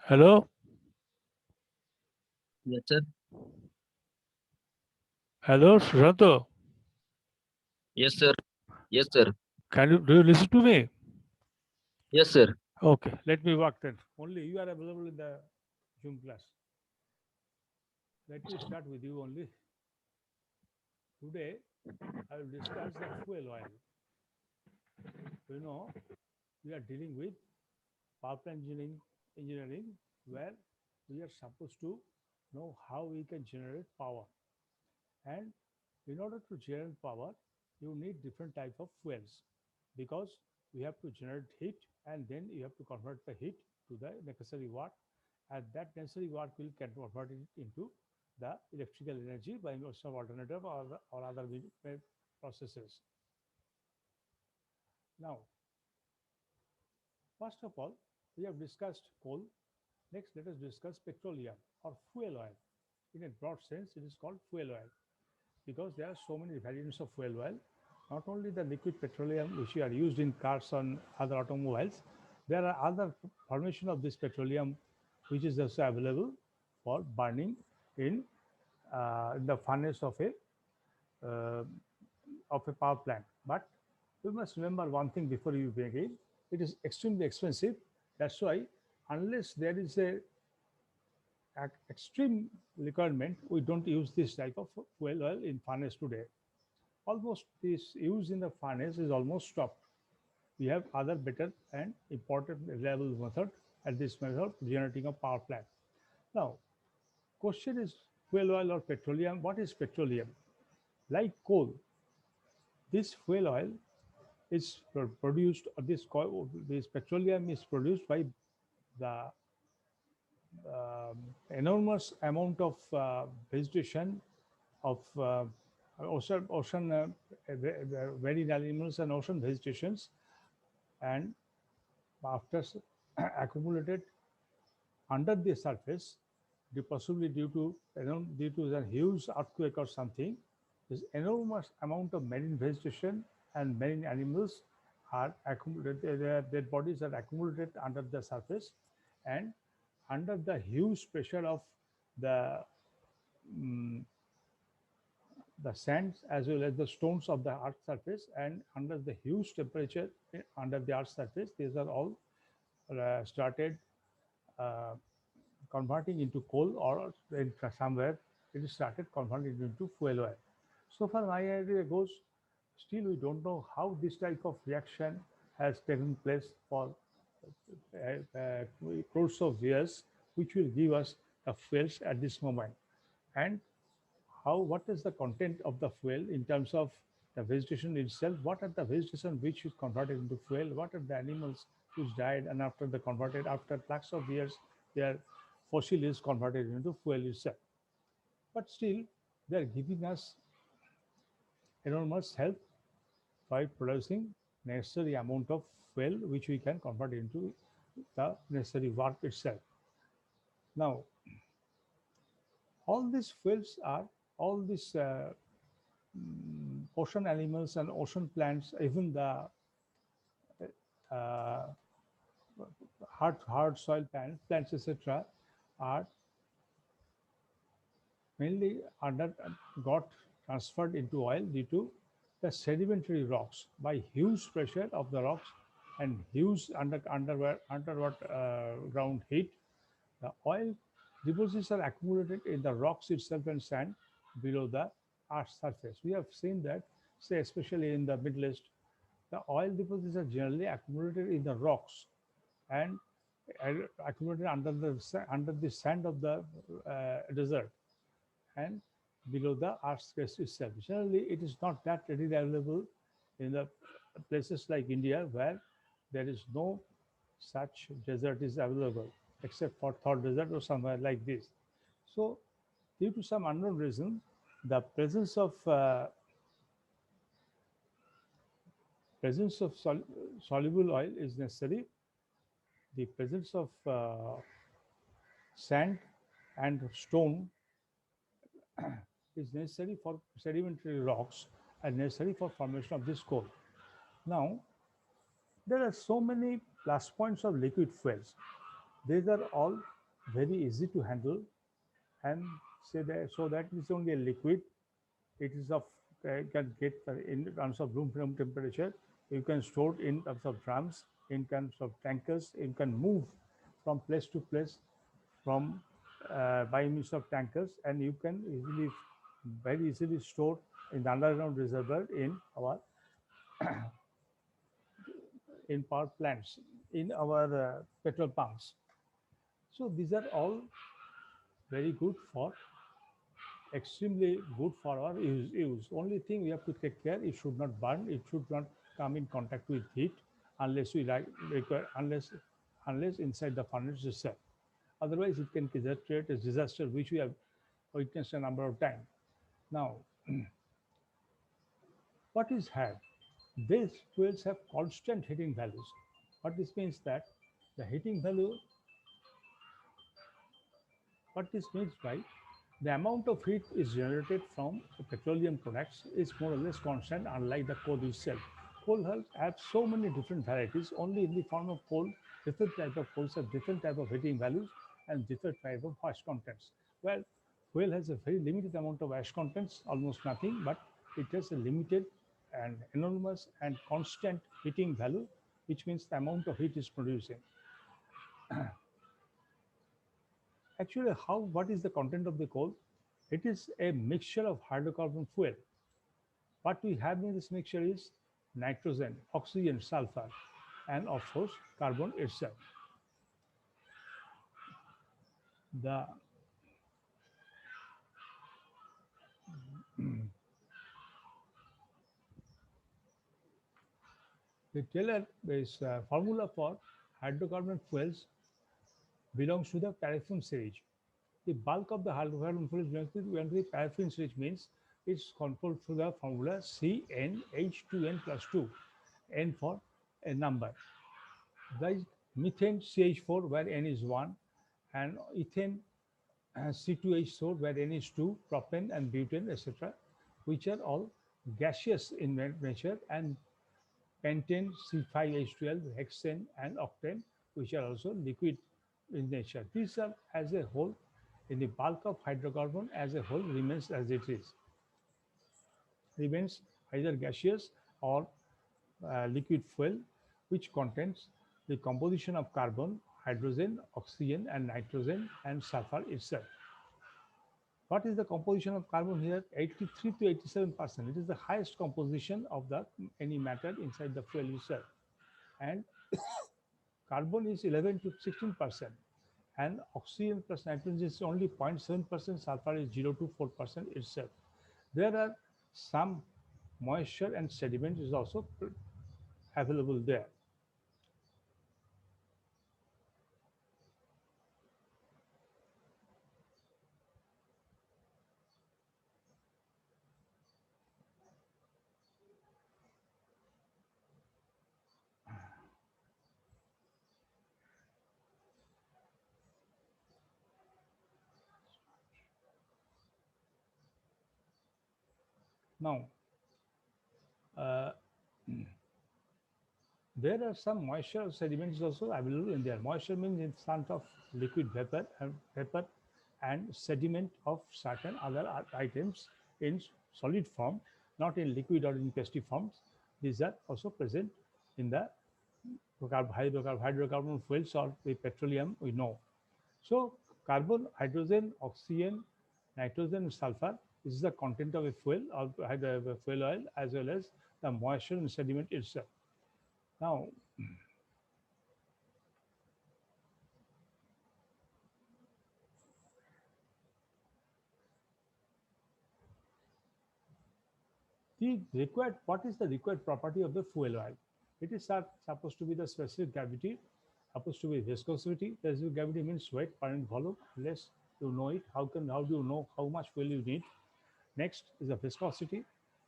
Hello, Yes, sir. hello, Shranto. Yes, sir. Yes, sir. Do you listen to me? Yes, sir. Okay, let me walk then. Only you are available in the Zoom class. Let me start with you only. Today, I will discuss the fuel oil. You know, we are dealing with power plant engineering, where we are supposed to know how we can generate power. And in order to generate power, you need different type of fuels because we have to generate heat and then you have to convert the heat to the necessary work, and that necessary work will get converted into the electrical energy by means of alternative or other processes. Now, first of all, we have discussed coal. Next, let us discuss petroleum or fuel oil. In a broad sense, it is called fuel oil because there are so many variants of fuel oil. Not only the liquid petroleum which are used in cars and other automobiles, there are other formation of this petroleum which is also available for burning in the furnace uh, of a power plant. But you must remember one thing before you begin: it is extremely expensive. That's why, unless there is a extreme requirement, we don't use this type of fuel oil in furnace today. Almost this use in the furnace is almost stopped. We have other better and important reliable method at this method generating a power plant. Now, question is fuel oil or petroleum. What is petroleum? Like coal, this fuel oil is produced, or this petroleum is produced by the enormous amount of vegetation of ocean marine animals and ocean vegetations, and after accumulated under the surface, possibly due to a huge earthquake or something, this enormous amount of marine vegetation and marine animals are accumulated. Their bodies are accumulated under the surface, and under the huge pressure of the mm, the sands as well as the stones of the earth surface, and under the huge temperature under the earth surface, these are all started uh, converting into coal, or in somewhere it is started converting into fuel oil. So far my idea goes, still we don't know how this type of reaction has taken place for crores of years, which will give us the fuels at this moment. And what is the content of the fuel in terms of the vegetation itself, what are the vegetation which is converted into fuel, what are the animals which died, and after the converted, after lakhs of years, their fossil is converted into fuel itself. But still they are giving us enormous help by producing necessary amount of fuel which we can convert into the necessary work itself. Now, all these fuels are all these ocean animals and ocean plants, even the uh, hard soil plants, etc., are mainly got transferred into oil due to the sedimentary rocks by huge pressure of the rocks and huge underwater ground heat. The oil deposits are accumulated in the rocks itself and sand below the Earth's surface. We have seen that, say, especially in the Middle East, the oil deposits are generally accumulated in the rocks and accumulated under the sand of the desert and below the Earth's crust itself. Generally, it is not that readily available in the places like India, where there is no such desert is available except for Thor Desert or somewhere like this. So, due to some unknown reason, the presence of soluble oil is necessary. The presence of sand and stone is necessary for sedimentary rocks and necessary for formation of this coal. Now, there are so many plus points of liquid fuels. These are all very easy to handle, and say that so that it's only a liquid. It is of can get in terms of room temperature. You can store it in terms of drums, in terms of tankers. You can move from place to place from by means of tankers, and you can easily, very easily store in the underground reservoir in our in power plants, in our petrol pumps. So these are all very good for, extremely good for our use. Only thing we have to take care, it should not burn, it should not come in contact with heat unless we require, unless inside the furnace itself. Otherwise, it can create a disaster which we have witnessed a number of times. Now, what is had? These fuels have constant heating values. What this means that the heating value, what this means by the amount of heat is generated from the petroleum products is more or less constant, unlike the coal itself. Coal has have so many different varieties. Only in the form of coal, different type of coals have different type of heating values and different type of ash contents. Well, fuel has a very limited amount of ash contents, almost nothing, but it has a limited and enormous and constant heating value, which means the amount of heat is producing. Actually, how what is the content of the coal? It is a mixture of hydrocarbon fuel. What we have in this mixture is nitrogen, oxygen, sulfur, and of course carbon itself. The the Taylor is formula for hydrocarbon fuels belongs to the paraffin series. The bulk of the hydrocarbon fuels belongs to the paraffin series, means it's controlled through the formula CnH2n plus 2, N for a number. Like methane CH4 where N is 1, and ethane C2H4 where N is 2, propane and butane, etc., which are all gaseous in nature, and pentane C5H12, hexane and octane, which are also liquid in nature. These are as a whole, in the bulk of hydrocarbon as a whole remains as it is, remains either gaseous or liquid fuel, which contains the composition of carbon, hydrogen, oxygen, and nitrogen, and sulfur itself. What is the composition of carbon here? 83 to 87%. It is the highest composition of the any matter inside the fuel itself. And carbon is 11 to 16%. And oxygen plus nitrogen is only 0.7%, sulfur is 0 to 4% itself. There are some moisture and sediment is also available there. Now, uh, there are some moisture sediments also available in there. Moisture means in front of liquid vapor and sediment of certain other items in solid form, not in liquid or in pasty forms. These are also present in the hydrocarbon fuels or the petroleum we know. So carbon, hydrogen, oxygen, nitrogen, sulfur is the content of a fuel or fuel oil, as well as the moisture and sediment itself. Now, the required, what is the required property of the fuel oil? It is supposed to be the specific gravity, supposed to be viscosity. Specific gravity means weight per unit volume. Unless you know it, how do you know how much fuel you need? Next is the viscosity.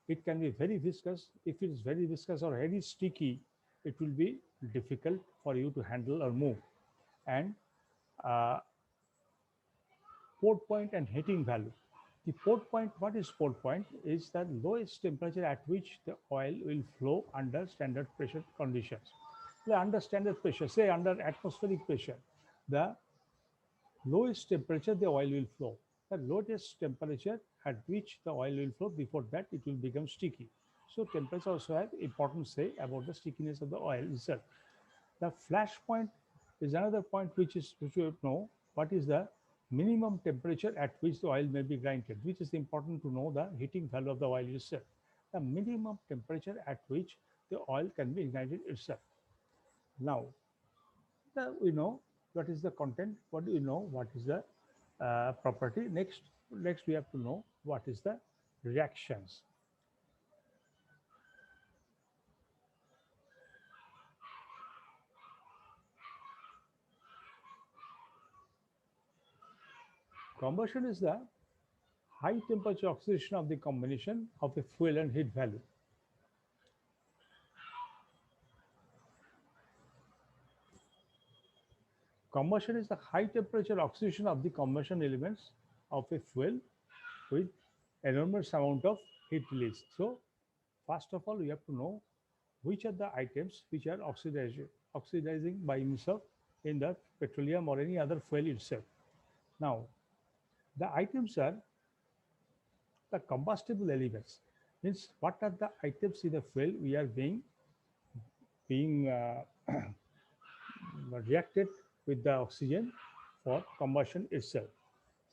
It can be very viscous. If it is very viscous or very sticky, it will be difficult for you to handle or move. And uh, port point and heating value. The port point, what is port point? Is the lowest temperature at which the oil will flow under standard pressure conditions. Under standard pressure, say under atmospheric pressure, the lowest temperature the oil will flow. The lowest temperature at which the oil will flow, before that it will become sticky. So temperature also have important say about the stickiness of the oil itself. The flash point is another point which you know what is the minimum temperature at which the oil may be grinded, which is important to know the heating value of the oil itself. The minimum temperature at which the oil can be ignited itself. Now, we know what is the content. What do you know? What is the property? Next we have to know what is the reactions. Combustion is the high temperature oxidation of the combination of a fuel and heat value. Combustion is the high temperature oxidation of the combustion elements of a fuel with enormous amount of heat release. So first of all, we have to know which are the items which are oxidizing by himself in the petroleum or any other fuel itself. Now, the items are the combustible elements. Means what are the items in the fuel we are being reacted with the oxygen for combustion itself.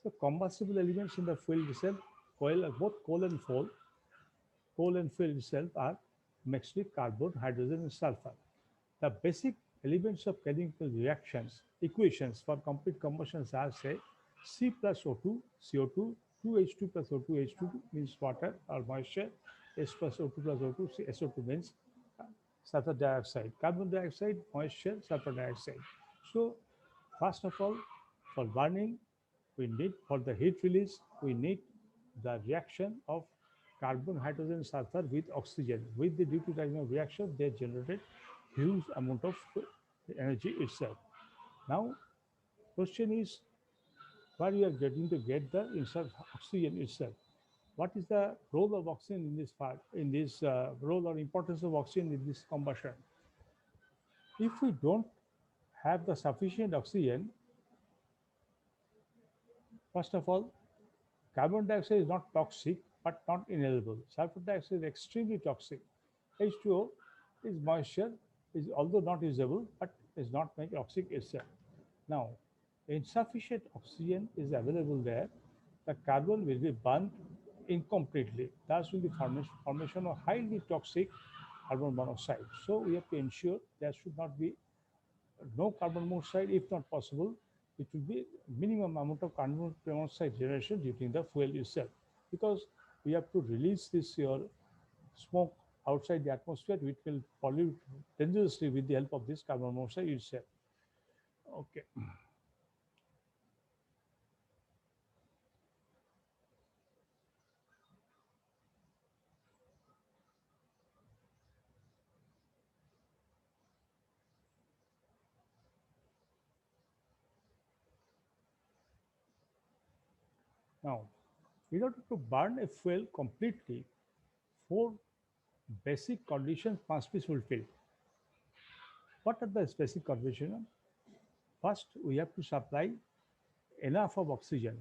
So combustible elements in the fuel itself, both coal and fuel itself are mixed with carbon, hydrogen, and sulfur. The basic elements of chemical reactions, equations for complete combustions are say C plus O2, CO2, 2H2 plus O2, H2 means water or moisture, S plus O2 plus O2, SO2 means sulfur dioxide, carbon dioxide, moisture, sulfur dioxide. So first of all, for burning, we need for the heat release, we need the reaction of carbon, hydrogen, sulfur with oxygen. With the due to time of reaction, they generated huge amount of energy itself. Now, question is where you are getting to get the insert oxygen itself. What is the role of oxygen in this part, in this role or importance of oxygen in this combustion? If we don't have the sufficient oxygen, first of all, carbon dioxide is not toxic but not inhalable. Sulfur dioxide is extremely toxic. H2O is moisture, is although not usable, but is not make toxic itself. Now, insufficient oxygen is available there. The carbon will be burned incompletely. Thus, will be formation of highly toxic carbon monoxide. So, we have to ensure there should not be no carbon monoxide. If not possible, it will be minimum amount of carbon monoxide generation during the fuel itself, because we have to release this your smoke outside the atmosphere, which will pollute dangerously with the help of this carbon monoxide itself. Okay. Now, in order to burn a fuel completely, four basic conditions must be fulfilled. What are the basic conditions? First, we have to supply enough of oxygen,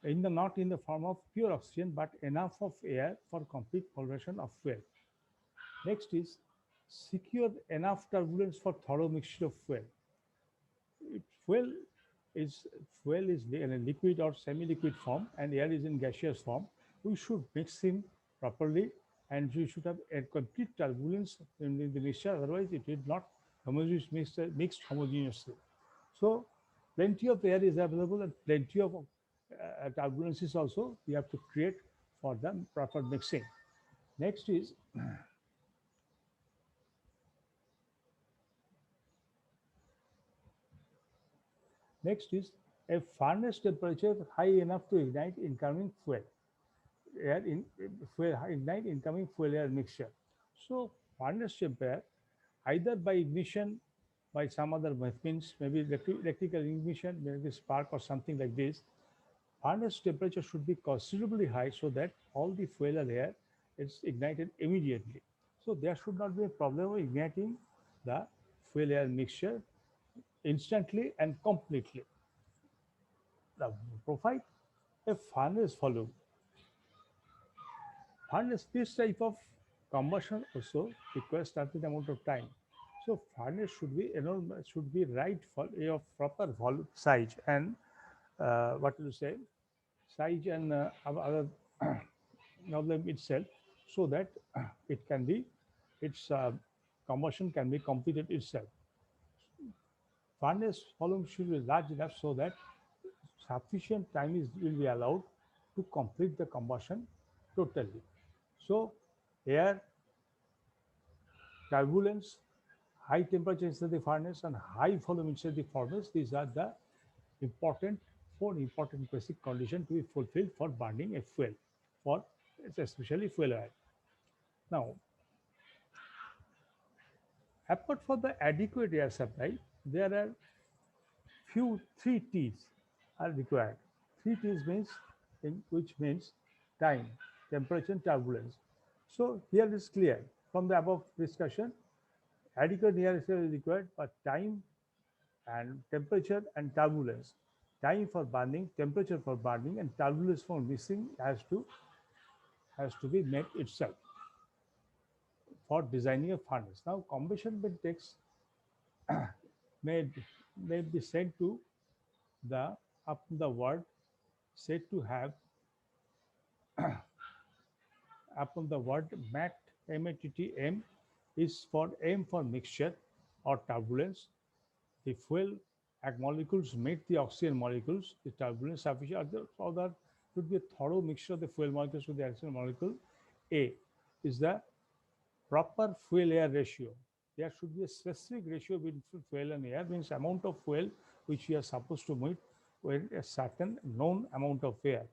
not in the form of pure oxygen, but enough of air for complete conversion of fuel. Next is secure enough turbulence for thorough mixture of fuel. It, fuel fuel is in a liquid or semi-liquid form, and air is in gaseous form. We should mix him properly, and we should have a complete turbulence in the mixture. Otherwise, it will not mixed homogeneously. So, plenty of air is available, and plenty of turbulences also we have to create for the proper mixing. Next is a furnace temperature high enough to ignite incoming fuel air in fuel ignite incoming fuel air mixture. So furnace temperature either by ignition by some other means, maybe electrical ignition, maybe spark or something like this. Furnace temperature should be considerably high so that all the fuel air is ignited immediately. So there should not be a problem of igniting the fuel air mixture instantly and completely. the provide a furnace volume. Furnace, this type of combustion also requires certain amount of time. So furnace should be enormous, should be right for a proper volume size and what do you say, size and other problem itself, so that it can be its combustion can be completed itself. Furnace volume should be large enough so that sufficient time will be allowed to complete the combustion totally. So air, turbulence, high temperature inside the furnace and high volume inside the furnace, these are the important four important basic conditions to be fulfilled for burning a fuel, for especially fuel oil. Now, apart from the adequate air supply, there are few three T's are required. Three T's means which means time, temperature, and turbulence. So here is clear from the above discussion, adequate air supply is required, but time and temperature and turbulence. Time for burning, temperature for burning, and turbulence for missing has to be met itself for designing a furnace. Now, combustion bed takes may may be said to the up the word said to have upon the word MAT, M is for M for mixture or turbulence. The fuel molecules meet the oxygen molecules. The turbulence sufficient so that should be a thorough mixture of the fuel molecules with the oxygen molecule. A is the proper fuel air ratio. There should be a specific ratio between fuel and air, means amount of fuel which we are supposed to meet with a certain known amount of air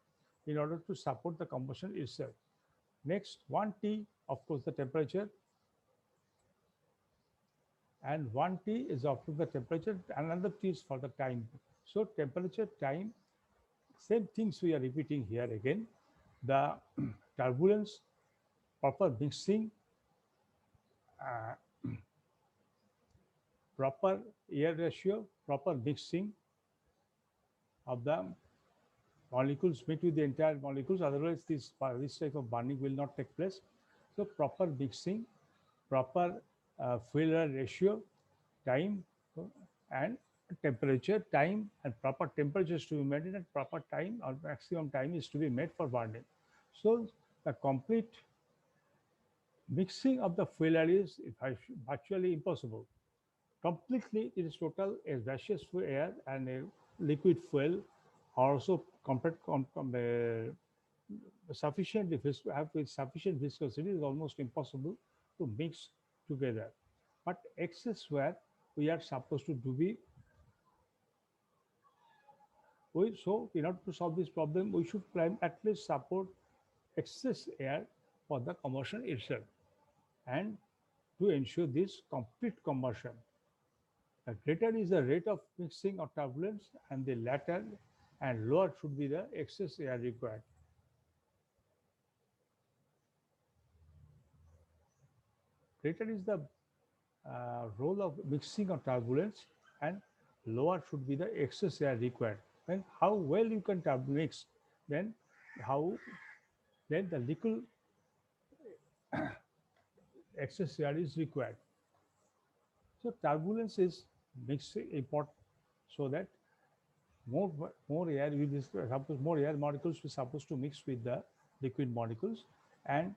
in order to support the combustion itself. Next, 1T, of course, the temperature, and 1T is after the temperature, another T is for the time. So temperature, time, same things we are repeating here again. The turbulence, proper mixing, uh, proper air ratio, proper mixing of the molecules meet with the entire molecules, otherwise this type of burning will not take place. So proper mixing, proper fuel air ratio, time, and temperature, time, and proper temperatures to be maintained, and proper time or maximum time is to be made for burning. So the complete mixing of the fuel air is virtually impossible. Completely, it is total a gaseous air and a liquid fuel are also sufficiently have with sufficient viscosity is almost impossible to mix together. But excess where we are supposed to do be so in order to solve this problem, we should plan at least support excess air for the combustion itself and to ensure this complete combustion. The greater is the rate of mixing or turbulence, and the latter and lower should be the excess air required. Greater is the role of mixing or turbulence, and lower should be the excess air required. And how well you can mix, then how then the little excess air is required. So turbulence is mixing important so that more more air will be suppose more air molecules will supposed to mix with the liquid molecules, and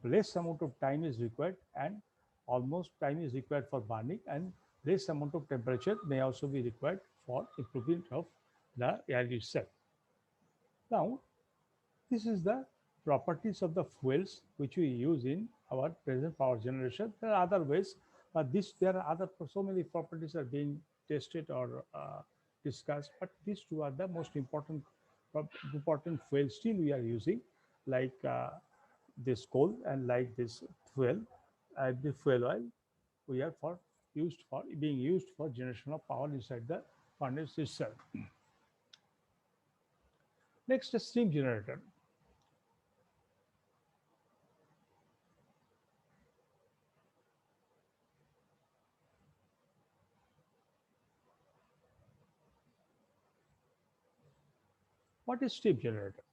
less amount of time is required, and almost time is required for burning, and less amount of temperature may also be required for improvement of the air itself. Now, this is the properties of the fuels which we use in our present power generation. There are other ways, but there are other so many properties are being tested or discussed. But these two are the most important fuels still we are using, like this coal and like this fuel, the fuel oil. We are for used for being used for generation of power inside the furnace itself. Next, a steam generator. What is steam generator?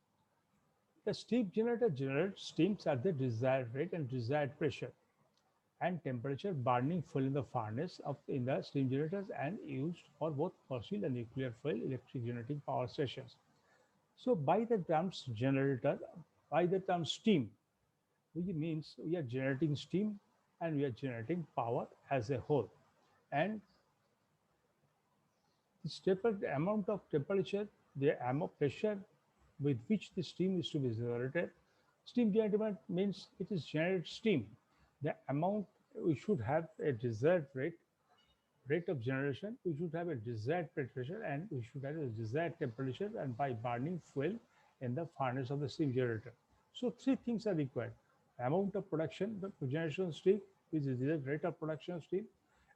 The steam generator generates steams at the desired rate and desired pressure and temperature, burning fuel in the furnace of in the steam generators and used for both fossil and nuclear fuel electric generating power stations. So by the terms generator, by the term steam, which means we are generating steam and we are generating power as a whole. And the amount of temperature, the amount of pressure with which the steam is to be generated. Steam generated means it is generated steam. The amount we should have a desired rate of generation, we should have a desired pressure and we should have a desired temperature and by burning fuel in the furnace of the steam generator. So three things are required. Amount of production, the generation of steam, which is the rate of production of steam.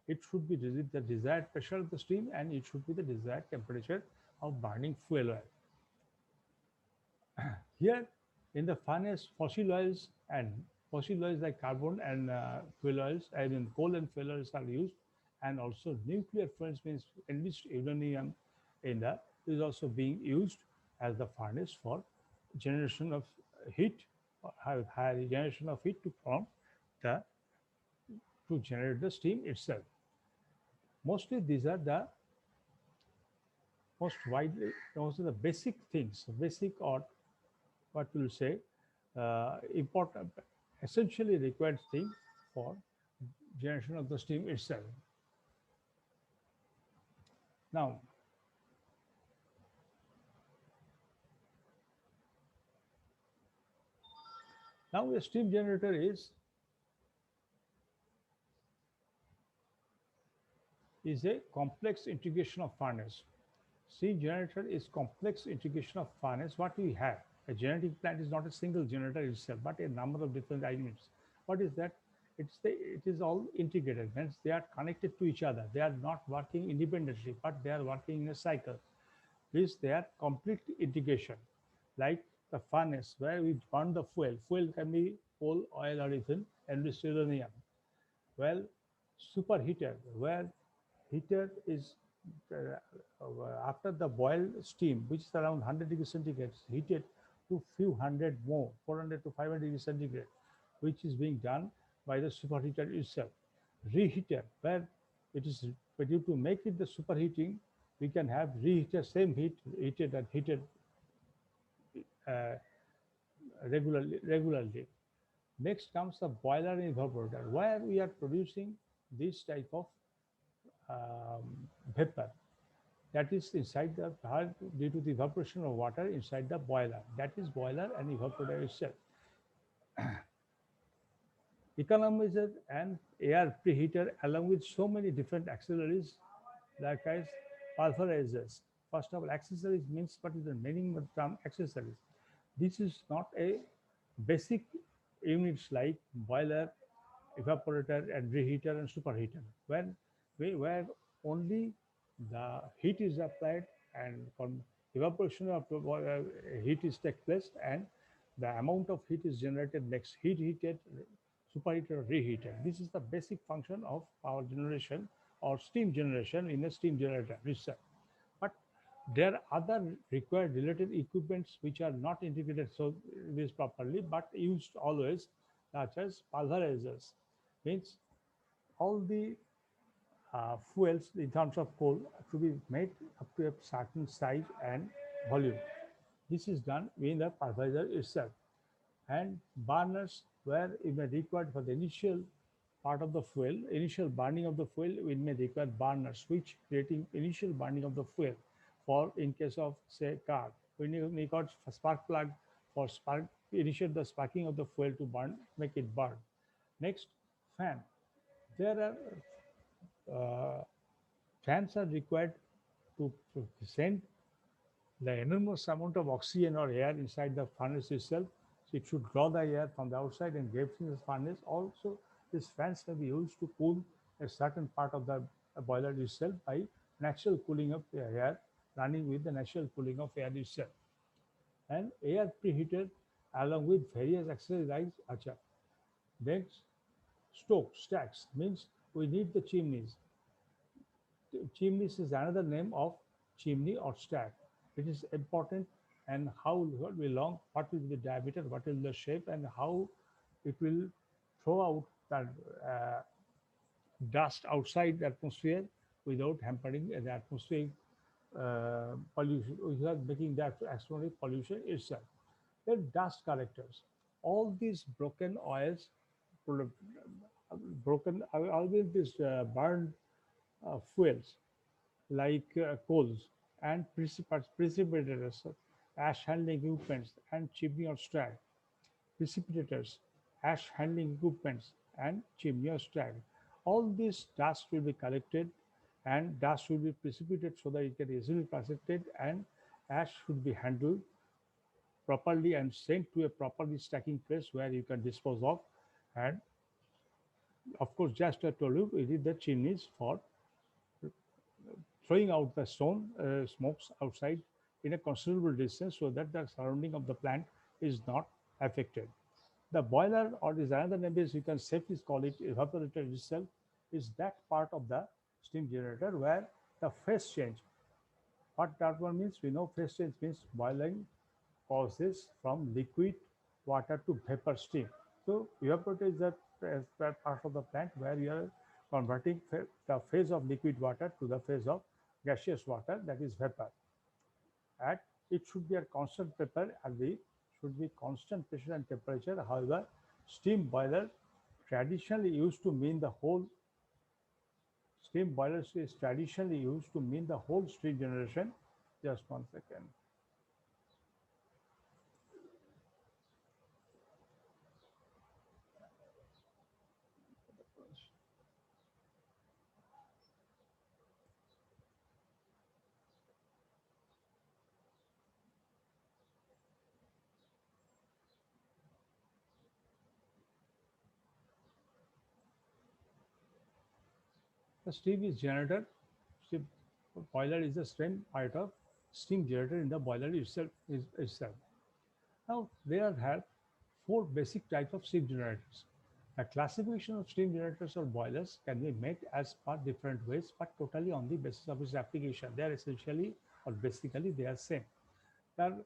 It should be the desired pressure of the steam and it should be the desired temperature of burning fuel oil. Here in the furnace, fossil oils like carbon and fuel oils, I mean coal and fuel oils are used, and also nuclear fuels means enriched uranium in the is also being used as the furnace for generation of heat, higher generation of heat to form the to generate the steam itself. Mostly these are the most widely, also the basic things, basic or what we'll say, important, essentially required thing for generation of the steam itself. Now, now a steam generator is a complex integration of furnace. Steam generator is complex integration of furnace. What we have, a generating plant is not a single generator itself, but a number of different units. What is that? It is all integrated. Means they are connected to each other. They are not working independently, but they are working in a cycle. This their complete integration. Like the furnace where we burn the fuel. Fuel can be coal, oil, or even enriched uranium. Well, superheater where heater is after the boiled steam, which is around 100 degrees centigrade, heated to few hundred more, 400 to 500 degrees centigrade, which is being done by the superheater itself. Reheater, where it is due to make it the superheating, we can have reheater, same heat, heated and heated uh, regularly. Next comes the boiler and evaporator, where we are producing this type of vapor that is inside the heart due to the evaporation of water inside the boiler. That is boiler and evaporator itself. Economizer and air preheater along with so many different auxiliaries like as pulverizers. First of all, accessories means what is the meaning of the term accessories? This is not a basic units like boiler, evaporator and reheater and superheater. Where only the heat is applied and evaporation of heat is take place and the amount of heat is generated next heat heated superheater or reheater. This is the basic function of power generation or steam generation in a steam generator itself. But there are other required related equipments which are not integrated so this properly but used always, such as pulverizers. Means all the fuels in terms of coal to be made up to a certain size and volume. This is done within the pulverizer itself. And burners where it may require for the initial part of the fuel, initial burning of the fuel, we may require burners, which creating initial burning of the fuel. For in case of say car, we need a spark plug for spark initiate the sparking of the fuel to burn, make it burn. Next, fan. There are fans are required to send the enormous amount of oxygen or air inside the furnace itself. So it should draw the air from the outside and give to the furnace. Also, these fans can be used to cool a certain part of the boiler itself by natural cooling of the air, running with the natural cooling of air itself. And air preheated along with various accessories. Acha. Next, stacks means we need the chimneys. Chimneys is another name of chimney or stack. It is important and how will be long, what will be the diameter, what will be the shape, and how it will throw out the uh, dust outside the atmosphere without hampering the atmospheric pollution, without making the atmospheric pollution itself. Then dust collectors. All these broken oils, broken, all these burned fuels like coals and precipitators, ash handling equipments, and chimney or stack. Precipitators, ash handling equipments, and chimney or stack. All this dust will be collected and dust will be precipitated so that it can easily precipitate, and ash should be handled properly and sent to a properly stacking place where you can dispose of. And of course, just I told you, it is the chimneys for throwing out the stone smokes outside in a considerable distance so that the surrounding of the plant is not affected. The boiler, or is another name is you can safely call it evaporator itself, is that part of the steam generator where the phase change. What that one means, we know phase change means boiling causes from liquid water to vapor steam. So evaporator is that part of the plant where you are converting the phase of liquid water to the phase of gaseous water, that is vapor. And it should be at constant pressure and the should be constant pressure and temperature. However, steam boiler traditionally used to mean the whole steam boilers is traditionally used to mean the whole steam generation. Just 1 second. The steam is generator. Steam boiler is the steam part of steam generator in the boiler itself. Now there are four basic types of steam generators. The classification of steam generators or boilers can be made as per different ways, but totally on the basis of its application. They are essentially or basically they are same. They are,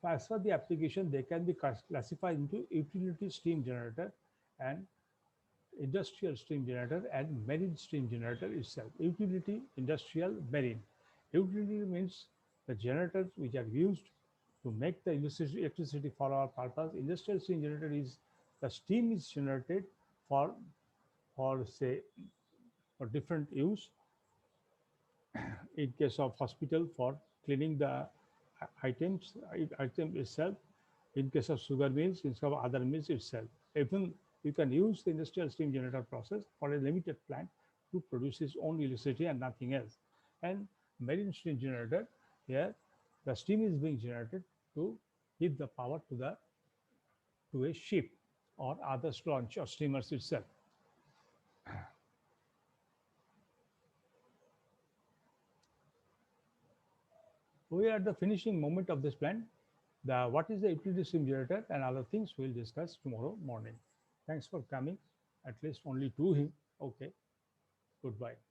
as per the application, they can be classified into utility steam generator and industrial steam generator and marine steam generator itself. Utility, industrial, marine. Utility means the generators which are used to make the electricity for our purpose. Industrial steam generator is the steam is generated for say for different use in case of hospital for cleaning the item itself, in case of sugar mills, in case of other mills itself. Even you can use the industrial steam generator process for a limited plant to produce its own electricity and nothing else. And marine steam generator, here the steam is being generated to give the power to a ship or other launch or steamers itself. We are at the finishing moment of this plan. The what is the utility stream generator and other things we'll discuss tomorrow morning. Thanks for coming. At least only two. Okay. Goodbye.